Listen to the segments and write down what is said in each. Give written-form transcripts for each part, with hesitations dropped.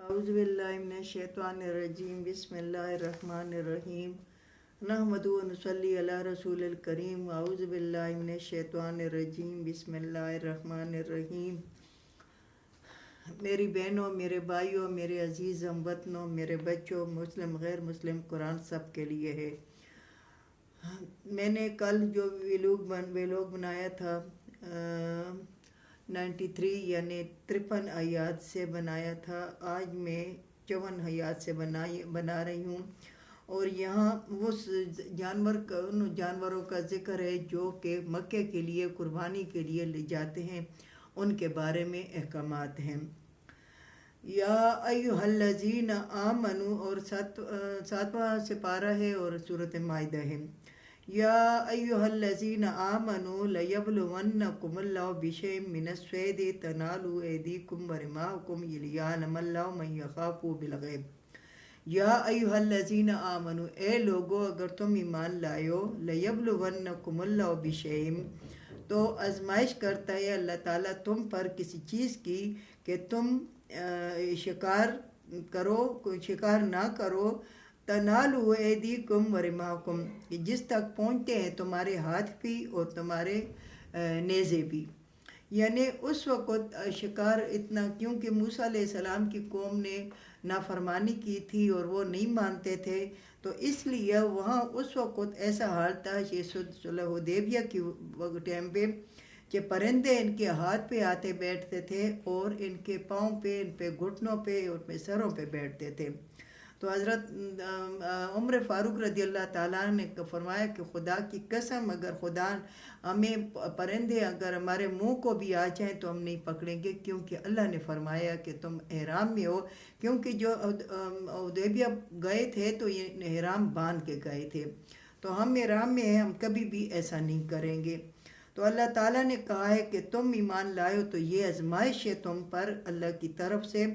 اعوذ باللہ من الشیطان الرجیم بسم اللہ الرحمن الرحیم نحمد و نصلی علی رسول الکریم اعوذ باللہ من الشیطان الرجیم بسم اللہ الرحمن الرحیم۔ میری بہنوں، میرے بھائیوں، میرے عزیز ہم وطنوں، میرے بچوں، مسلم غیر مسلم، قرآن سب کے لیے ہے۔ میں نے کل جو ویلوگ بنایا تھا 93 یعنی 53 آیات سے بنایا تھا، آج میں 54 آیات سے بنا رہی ہوں، اور یہاں اس ان جانوروں کا ذکر ہے جو کہ مکے کے لیے قربانی کے لیے لے جاتے ہیں، ان کے بارے میں احکامات ہیں۔ یا ایھا الذین آمنوا، اور ساتواں سپارہ ہے اور سورۃ مائدہ ہے۔ یا ایھا الذین آمنوا لیبلونکم اللہ بشیء من الصید تنالوا ایدیکم ورماحکم لیعلم اللہ من یخافہ بالغیب۔ یا ایھا الذین آمنوا، اے لوگو اگر تم ایمان لائے ہو، لیبلونکم اللہ بشیء، تو آزمائش کرتا ہے اللہ تعالیٰ تم پر کسی چیز کی کہ تم شکار نہ کرو، تنالوا ایدیکم ورماحکم، کہ جس تک پہنچتے ہیں تمہارے ہاتھ بھی اور تمہارے نیزے بھی۔ یعنی اس وقت شکار اتنا، کیونکہ موسیٰ علیہ السلام کی قوم نے نافرمانی کی تھی اور وہ نہیں مانتے تھے، تو اس لیے وہاں اس وقت ایسا حال تھا کہ صلح حدیبیہ کی ٹائم پہ کہ پرندے ان کے ہاتھ پہ آتے بیٹھتے تھے اور ان کے پاؤں پہ، ان پہ گھٹنوں پہ اور پہ سروں پہ بیٹھتے تھے۔ تو حضرت عمر فاروق رضی اللہ تعالیٰ نے فرمایا کہ خدا کی قسم، اگر خدا ہمیں پرندے اگر ہمارے منہ کو بھی آ جائیں تو ہم نہیں پکڑیں گے، کیونکہ اللہ نے فرمایا کہ تم احرام میں ہو، کیونکہ جو حدیبیہ گئے تھے تو یہ احرام باندھ کے گئے تھے، تو ہم احرام میں ہیں، ہم کبھی بھی ایسا نہیں کریں گے۔ تو اللہ تعالیٰ نے کہا ہے کہ تم ایمان لائے ہو تو یہ آزمائش ہے تم پر اللہ کی طرف سے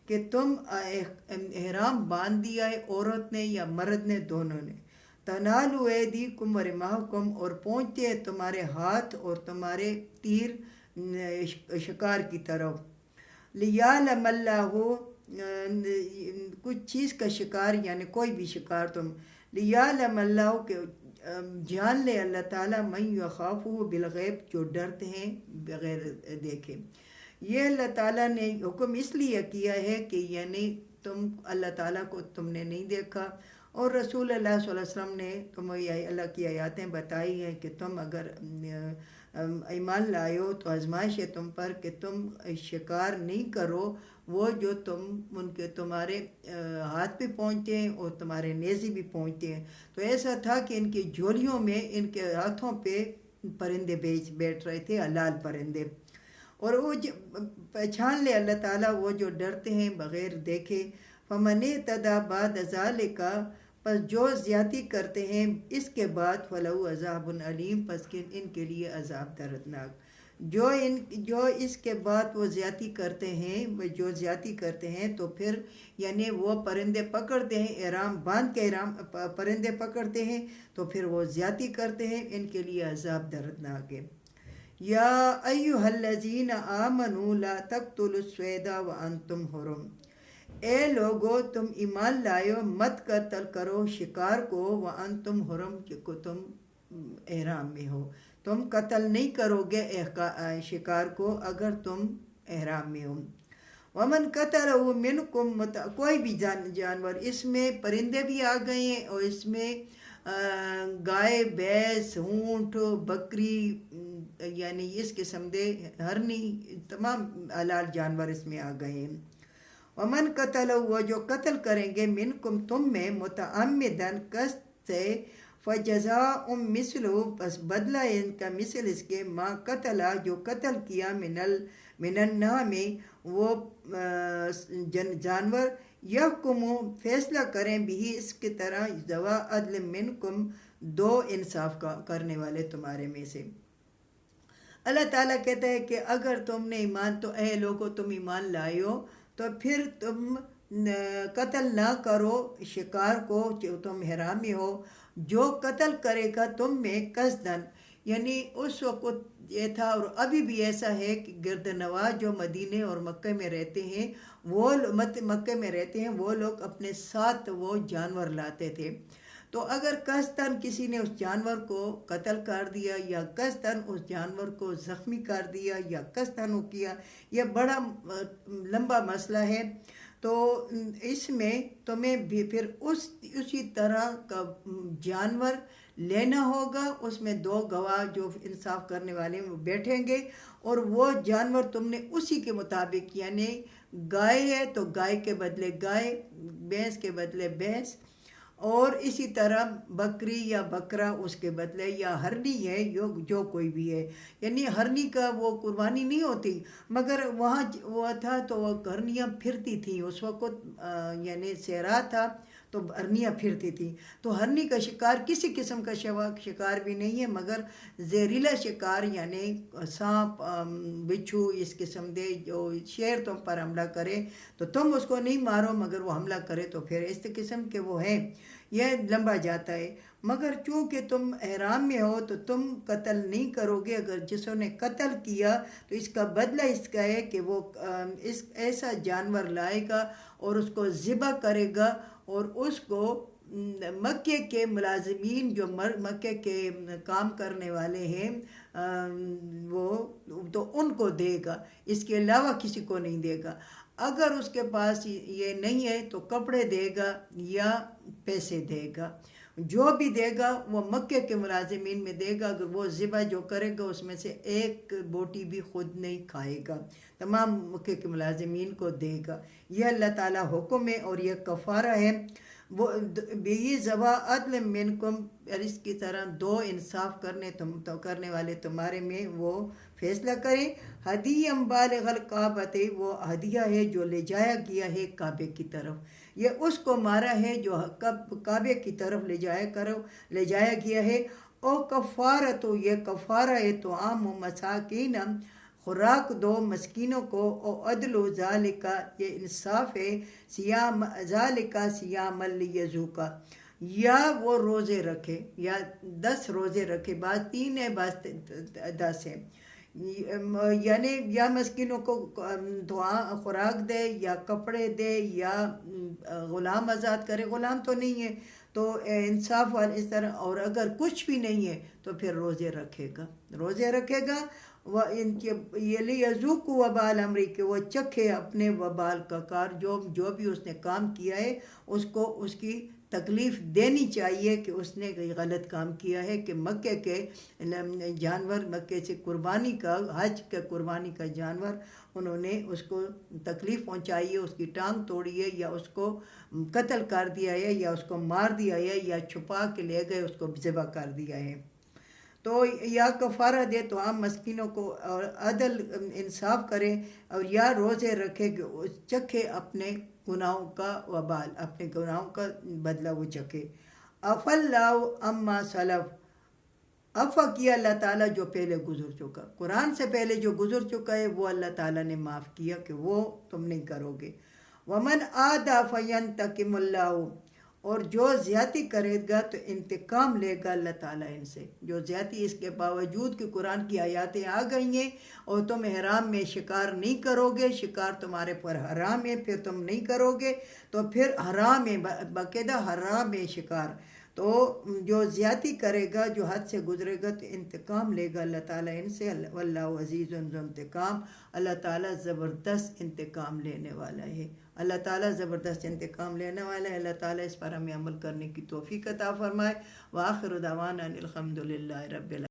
کہ تم احرام باندھ دیا ہے، عورت نے یا مرد نے، دونوں نے۔ تنالوا ایدیکم ورماحکم، اور پہنچتے ہیں تمہارے ہاتھ اور تمہارے تیر شکار کی طرف۔ لیعلم اللہ، کچھ چیز کا شکار یعنی کوئی بھی شکار تم، لیعلم اللہ، کہ جان لے اللہ تعالیٰ، من یخافہ بالغیب، جو ڈرتے ہیں بغیر دیکھے۔ یہ اللہ تعالیٰ نے حکم اس لیے کیا ہے کہ یعنی تم اللہ تعالیٰ کو تم نے نہیں دیکھا، اور رسول اللہ صلی اللہ علیہ وسلم نے تمہیں اللہ کی آیاتیں بتائی ہیں کہ تم اگر ایمان لائے ہو تو آزمائش ہے تم پر کہ تم شکار نہیں کرو وہ جو تمہارے ہاتھ پہ پہنچتے ہیں اور تمہارے نیزے بھی پہنچتے ہیں۔ تو ایسا تھا کہ ان کی جھولیوں میں، ان کے ہاتھوں پہ پرندے بیٹھ رہے تھے، حلال پرندے، اور وہ پہچان لے اللہ تعالیٰ وہ جو ڈرتے ہیں بغیر دیکھے۔ فمن اعتدی بعد ذلک، پس جو زیادتی کرتے ہیں اس کے بعد، فلہ عذاب علیم، پس ان کے لیے عذاب دردناک۔ جو اس کے بعد وہ زیادتی کرتے ہیں تو پھر یعنی وہ پرندے پکڑتے ہیں، احرام باندھ کے پرندے پکڑتے ہیں تو پھر وہ زیادتی کرتے ہیں، ان کے لیے عذاب دردناک ہے۔ یا ایھا الذین آمنوا لا تقتلوا الصید وانتم حرم، اے لوگو تم ایمان لائے ہو، مت قتل کرو شکار کو، وانتم حرم، کو تم احرام میں ہو، تم قتل نہیں کرو گے شکار کو اگر تم احرام میں ہو۔ ومن قتلہ منکم، کوئی بھی جانور، اس میں پرندے بھی آ گئے ہیں اور اس میں گائے، بھینس، اونٹ، بکری، یعنی اس قسم دے ہرنی، تمام حلال جانور اس میں آ گئے ہیں۔ ومن قتل، وہ جو قتل کریں گے، منکم تم میں، متعمدن قصد سے، فجزاء مثلہ، پس بدلہ ان کا مثل اس کے، ما قتل، جو قتل کیا، من النعم، وہ جانور، یحکم، فیصلہ کریں بھی اس کی طرح، ذوی عدل منکم، دو انصاف کرنے والے تمہارے میں سے۔ اللہ تعالیٰ کہتا ہے کہ اگر تم نے ایمان، تو اے لوگو تم ایمان لائے ہو تو پھر تم قتل نہ کرو شکار کو جو تم حرام میں ہو۔ جو قتل کرے گا تم میں قصدن، یعنی اس وقت یہ تھا، اور ابھی بھی ایسا ہے کہ گرد نواز جو مدینے اور مکہ میں رہتے ہیں، وہ مکہ میں رہتے ہیں، وہ لوگ اپنے ساتھ وہ جانور لاتے تھے. تو اگر قصداً کسی نے اس جانور کو قتل کر دیا یا قصداً اس جانور کو زخمی کر دیا یا قصداً وہ کیا، یہ بڑا لمبا مسئلہ ہے. تو اس میں تمہیں بھی پھر اسی طرح کا جانور لینا ہوگا. اس میں 2 گواہ جو انصاف کرنے والے وہ بیٹھیں گے، اور وہ جانور تم نے اسی کے مطابق، یعنی گائے ہے تو گائے کے بدلے گائے، بھینس کے بدلے بھینس، اور اسی طرح بکری یا بکرا اس کے بدلے، یا ہرنی ہے جو کوئی بھی ہے. یعنی ہرنی کا وہ قربانی نہیں ہوتی، مگر وہاں وہ تھا تو وہ ہرنیاں پھرتی تھیں اس وقت، یعنی صحرا تھا تو ہرنیاں پھرتی تھیں. تو ہرنی کا شکار کسی قسم کا شکار بھی نہیں ہے، مگر زہریلا شکار، یعنی سانپ، بچھو، اس قسم دے جو شیر تم پر حملہ کرے تو تم اس کو نہیں مارو، مگر وہ حملہ کرے تو پھر اس قسم کے وہ ہیں، یہ لمبا جاتا ہے. مگر چونکہ تم احرام میں ہو تو تم قتل نہیں کرو گے. اگر جسوں نے قتل کیا تو اس کا بدلہ اس کا ہے کہ وہ ایسا جانور لائے گا اور اس کو ذبح کرے گا، اور اس کو مکے کے ملازمین جو مکے کے کام کرنے والے ہیں وہ تو ان کو دے گا، اس کے علاوہ کسی کو نہیں دے گا. اگر اس کے پاس یہ نہیں ہے تو کپڑے دے گا یا پیسے دے گا. جو بھی دے گا وہ مکے کے ملازمین میں دے گا. اگر وہ ذبح جو کرے گا اس میں سے ایک بوٹی بھی خود نہیں کھائے گا، تمام مکے کے ملازمین کو دے گا. یہ اللہ تعالیٰ حکم ہے، اور یہ کفارہ ہے. وہ بھی ذبح عدل منکم، اور اس کی طرح 2 انصاف کرنے والے تمہارے میں وہ فیصلہ کریں. ہدیم بالغ الکعبۃ، وہ ہدیہ ہے جو لے جایا گیا ہے کعبے کی طرف. یہ اس کو مارا ہے جو کعبے کی طرف لے جایا گیا ہے. او کفارہ، تو یہ کفارہ ہے تو عام مساکین، خوراک 2 مسکینوں کو. او عدل ذالکا، یہ انصاف ہے. صیام ذالکا صیام لیذوقا، یا وہ روزے رکھے، یا 10 روزے رکھے، بعض 3 ہے بعض 10 ہے. یعنی یا مسکینوں کو خوراک دے، یا کپڑے دے، یا غلام آزاد کرے. غلام تو نہیں ہے تو انصاف والے اس طرح. اور اگر کچھ بھی نہیں ہے تو پھر روزے رکھے گا. وہ ان کے یہ لیذوق وبال امری، کہ وہ چکھے اپنے وبال کا کار، جو بھی اس نے کام کیا ہے اس کو اس کی تکلیف دینی چاہیے کہ اس نے غلط کام کیا ہے. کہ مکے کے جانور، مکے سے قربانی کا، حج کے قربانی کا جانور انہوں نے اس کو تکلیف پہنچائی ہے، اس کی ٹانگ توڑی ہے، یا اس کو قتل کر دیا ہے، یا اس کو مار دیا ہے، یا چھپا کے لے گئے اس کو ذبح کر دیا ہے. تو یا کفارہ دے تو عام مسکینوں کو، اور عدل انصاف کرے، اور یا روزے رکھے کہ چکھے اپنے گناہوں کا وبال، اپنے گناہوں کا بدلہ وہ چکھے. عفا اللہ عما سلف، عفا کیا اللہ تعالیٰ جو پہلے گزر چکا. قرآن سے پہلے جو گزر چکا ہے وہ اللہ تعالیٰ نے معاف کیا کہ وہ تم نہیں کرو گے. ومن عادى فینتقم اللہ، اور جو زیادتی کرے گا تو انتقام لے گا اللہ تعالیٰ ان سے. جو زیادتی، اس کے باوجود کہ قرآن کی آیاتیں آ گئی ہیں اور تم احرام میں شکار نہیں کرو گے، شکار تمہارے پر حرام ہے، پھر تم نہیں کرو گے تو پھر حرام ہے، باقاعدہ حرام ہے شکار. تو جو زیادتی کرے گا، جو حد سے گزرے گا تو انتقام لے گا اللہ تعالیٰ ان سے. واللہ عزیز ذو انتقام، اللہ تعالیٰ زبردست انتقام لینے والا ہے. اللہ تعالیٰ زبردست انتقام لینے والا ہے. اللہ تعالیٰ اس پر ہمیں عمل کرنے کی توفیق عطا فرمائے. وآخر دعوانا الحمد للہ رب العالمین.